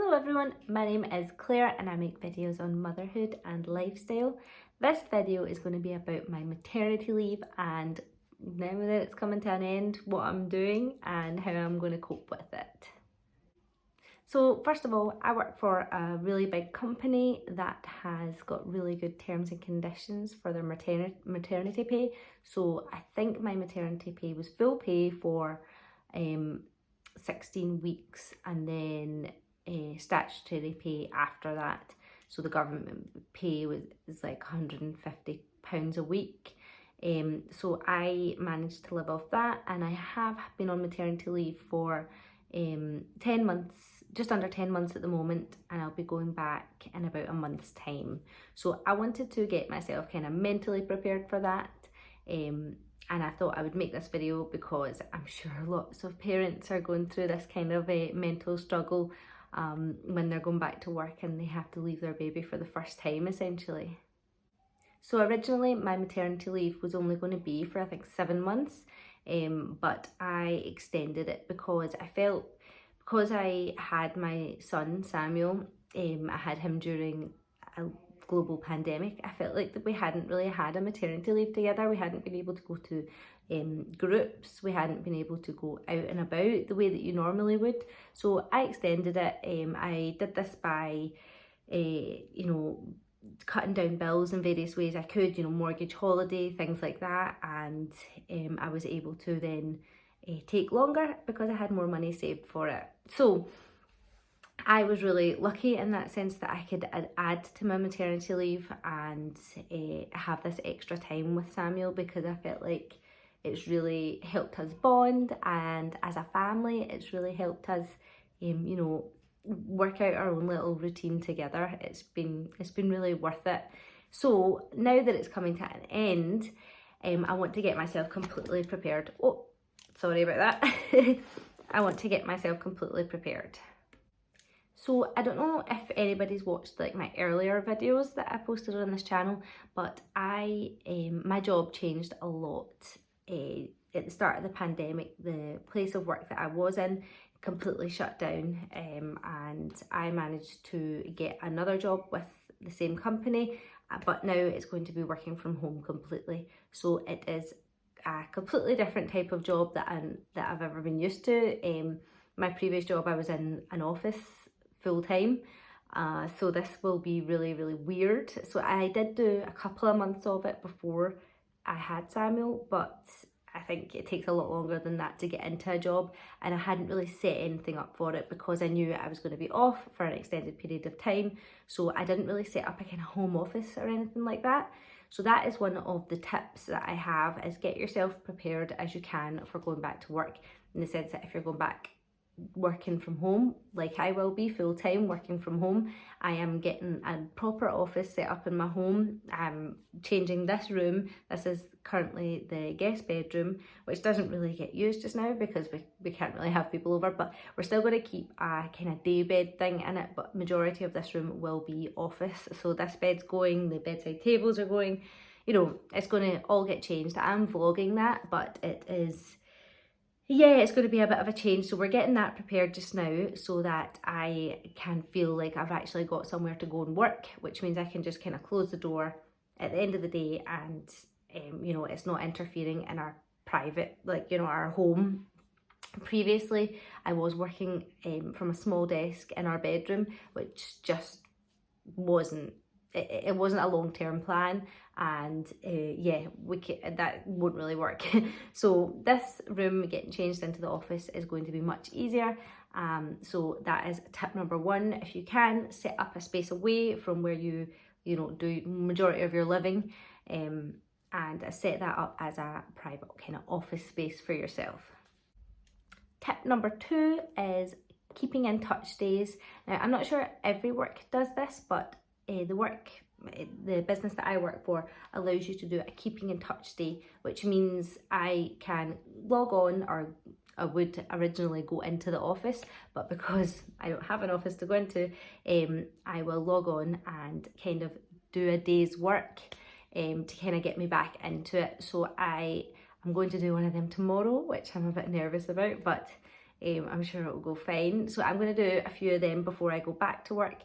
Hello everyone, my name is Claire and I make videos on motherhood and lifestyle. This video is going to be about my maternity leave and now that it's coming to an end, what I'm doing and how I'm going to cope with it. So first of all, I work for a really big company that has got really good terms and conditions for their maternity pay. So I think my maternity pay was full pay for 16 weeks and then statutory pay after that. So the government pay is like £150 a week. So I managed to live off that, and I have been on maternity leave for 10 months, just under 10 months at the moment, and I'll be going back in about a month's time. So I wanted to get myself kind of mentally prepared for that. And I thought I would make this video because I'm sure lots of parents are going through this kind of a mental struggle when they're going back to work and they have to leave their baby for the first time essentially. So originally my maternity leave was only going to be for I think 7 months, but I extended it because I felt, because I had my son Samuel, I had him during a global pandemic, I felt like that we hadn't really had a maternity leave together. We hadn't been able to go to groups, we hadn't been able to go out and about the way that you normally would. So I extended it. I did this by you know, cutting down bills in various ways I could, you know, mortgage holiday, things like that, and I was able to then take longer because I had more money saved for it. So I was really lucky in that sense that I could add to my maternity leave and have this extra time with Samuel, because I felt like it's really helped us bond, and as a family it's really helped us you know, work out our own little routine together. It's been really worth it. So now that it's coming to an end, I want to get myself completely prepared. Oh, sorry about that. I want to get myself completely prepared. So I don't know if anybody's watched like my earlier videos that I posted on this channel, but my job changed a lot. At the start of the pandemic, the place of work that I was in completely shut down, and I managed to get another job with the same company, but now it's going to be working from home completely. So it is a completely different type of job that I've ever been used to. My previous job, I was in an office full-time, so this will be really weird. So I did do a couple of months of it before I had Samuel, but I think it takes a lot longer than that to get into a job, and I hadn't really set anything up for it because I knew I was going to be off for an extended period of time. So I didn't really set up a kind of home office or anything like that. So that is one of the tips that I have, is get yourself prepared as you can for going back to work, in the sense that if you're going back working from home, like I will be full-time working from home, I am getting a proper office set up in my home. I'm changing this room. This is currently the guest bedroom, which doesn't really get used just now because we can't really have people over, but we're still going to keep a kind of day bed thing in it, but majority of this room will be office. So this bed's going, the bedside tables are going, you know, it's going to all get changed. I'm vlogging that, but it is, yeah, it's going to be a bit of a change. So we're getting that prepared just now so that I can feel like I've actually got somewhere to go and work, which means I can just kind of close the door at the end of the day and, you know, it's not interfering in our private, like, you know, our home. Previously, I was working from a small desk in our bedroom, which just wasn't, it wasn't a long-term plan, and yeah, that won't really work. So this room getting changed into the office is going to be much easier. So that is tip number one. If you can, set up a space away from where you know, do majority of your living, and set that up as a private kind of office space for yourself. Tip number two is keeping in touch days. Now, I'm not sure every work does this, but the business that I work for allows you to do a keeping in touch day, which means I can log on, or I would originally go into the office, but because I don't have an office to go into, I will log on and kind of do a day's work to kind of get me back into it. So I'm going to do one of them tomorrow, which I'm a bit nervous about, but I'm sure it'll go fine. So I'm going to do a few of them before I go back to work.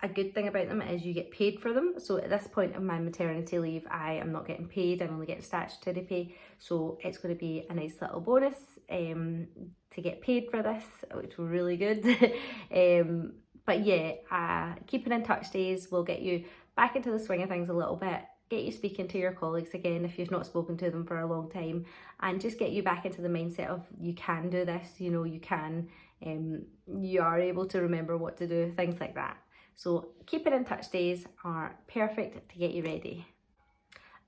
A good thing about them is you get paid for them. So at this point of my maternity leave, I am not getting paid, I'm only getting statutory pay. So it's going to be a nice little bonus to get paid for this, which will really good. But yeah, keeping in touch days will get you back into the swing of things a little bit, get you speaking to your colleagues again if you've not spoken to them for a long time, and just get you back into the mindset of you can do this, you know, you can, you are able to remember what to do, things like that. So keeping in touch days are perfect to get you ready.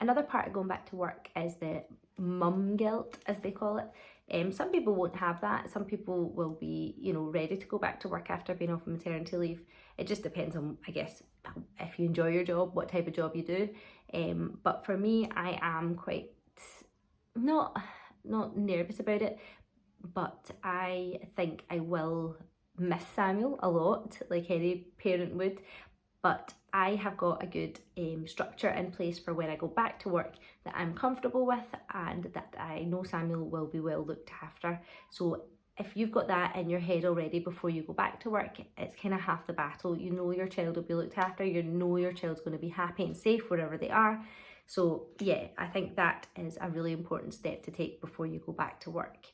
Another part of going back to work is the mum guilt, as they call it. Some people won't have that. Some people will be, you know, ready to go back to work after being off maternity leave. It just depends on, I guess, if you enjoy your job, what type of job you do. But for me, I am quite not nervous about it, but I think I will miss Samuel a lot, like any parent would. But I have got a good structure in place for when I go back to work that I'm comfortable with, and that I know Samuel will be well looked after. So if you've got that in your head already before you go back to work, it's kind of half the battle. You know your child will be looked after, you know your child's going to be happy and safe wherever they are. So yeah, I think that is a really important step to take before you go back to work.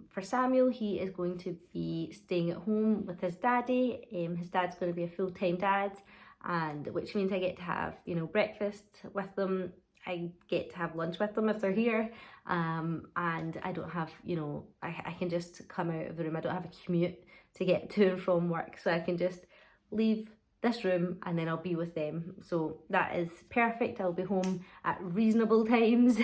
For Samuel, he is going to be staying at home with his daddy. His dad's going to be a full-time dad, and which means I get to have, you know, breakfast with them. I get to have lunch with them if they're here, and I don't have, you know, I can just come out of the room. I don't have a commute to get to and from work, so I can just leave this room and then I'll be with them. So that is perfect. I'll be home at reasonable times.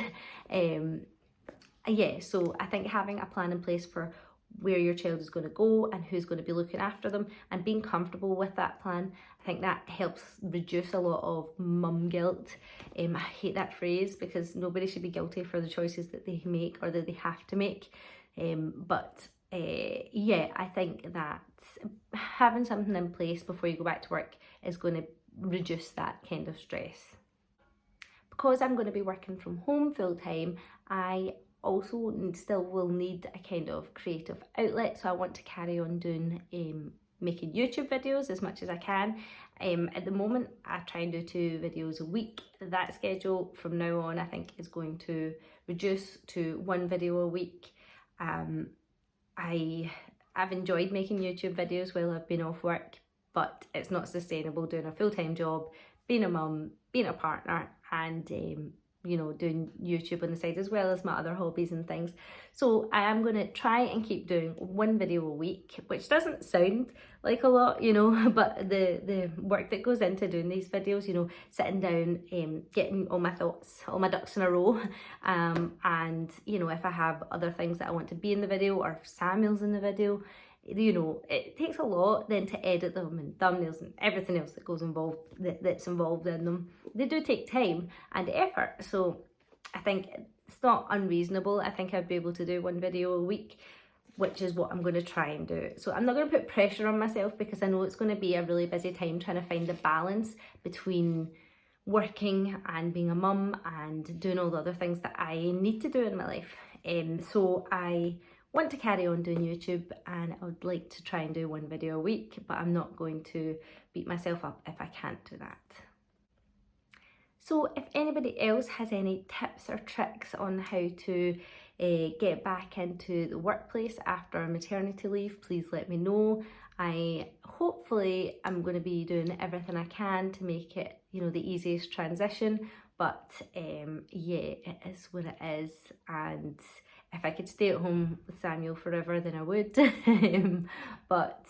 Yeah, so I think having a plan in place for where your child is going to go and who's going to be looking after them, and being comfortable with that plan, I think that helps reduce a lot of mum guilt. I hate that phrase because nobody should be guilty for the choices that they make or that they have to make. Yeah, I think that having something in place before you go back to work is going to reduce that kind of stress. Because I'm going to be working from home full time, I also still will need a kind of creative outlet, so I want to carry on doing making YouTube videos as much as I can. At the moment I try and do 2 videos a week. That schedule from now on I think is going to reduce to 1 video a week. I've enjoyed making YouTube videos while I've been off work, but it's not sustainable doing a full-time job, being a mum, being a partner, and you know, doing YouTube on the side as well as my other hobbies and things. So I am going to try and keep doing 1 video a week, which doesn't sound like a lot, you know, but the work that goes into doing these videos, you know, sitting down, getting all my thoughts, all my ducks in a row, and you know, if I have other things that I want to be in the video, or if Samuel's in the video, you know, it takes a lot then to edit them, and thumbnails and everything else that goes involved, that's involved in them. They do take time and effort, so I think it's not unreasonable. I think I'd be able to do 1 video a week, which is what I'm going to try and do. So I'm not going to put pressure on myself, because I know it's going to be a really busy time trying to find the balance between working and being a mum and doing all the other things that I need to do in my life. So I want to carry on doing YouTube, and I would like to try and do 1 video a week, but I'm not going to beat myself up if I can't do that. So if anybody else has any tips or tricks on how to get back into the workplace after maternity leave, please let me know. Hopefully I'm going to be doing everything I can to make it, you know, the easiest transition, but yeah, it is what it is, and if I could stay at home with Samuel forever, then I would. But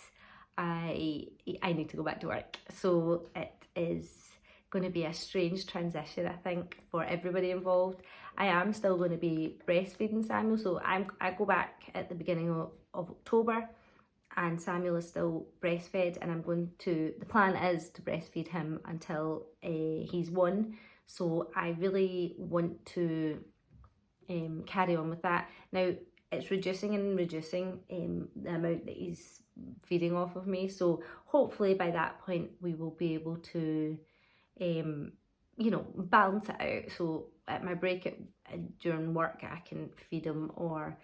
I need to go back to work, so it is going to be a strange transition, I think, for everybody involved. I am still going to be breastfeeding Samuel, so I go back at the beginning of October, and Samuel is still breastfed, and the plan is to breastfeed him until he's 1. So I really want to carry on with that. Now it's reducing the amount that he's feeding off of me, so hopefully by that point we will be able to you know, balance it out. So at my break during work I can feed him, or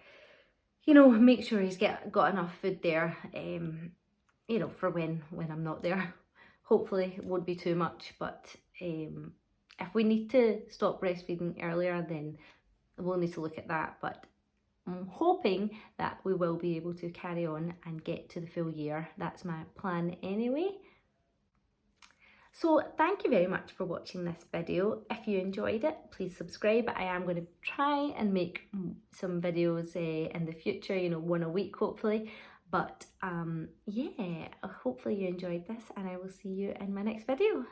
you know, make sure he's got enough food there, you know, for when I'm not there. Hopefully it won't be too much, but if we need to stop breastfeeding earlier, then we'll need to look at that. But I'm hoping that we will be able to carry on and get to the full year. That's my plan anyway. So thank you very much for watching this video. If you enjoyed it, please subscribe. I am going to try and make some videos in the future, you know, one a week hopefully. But yeah, hopefully you enjoyed this, and I will see you in my next video.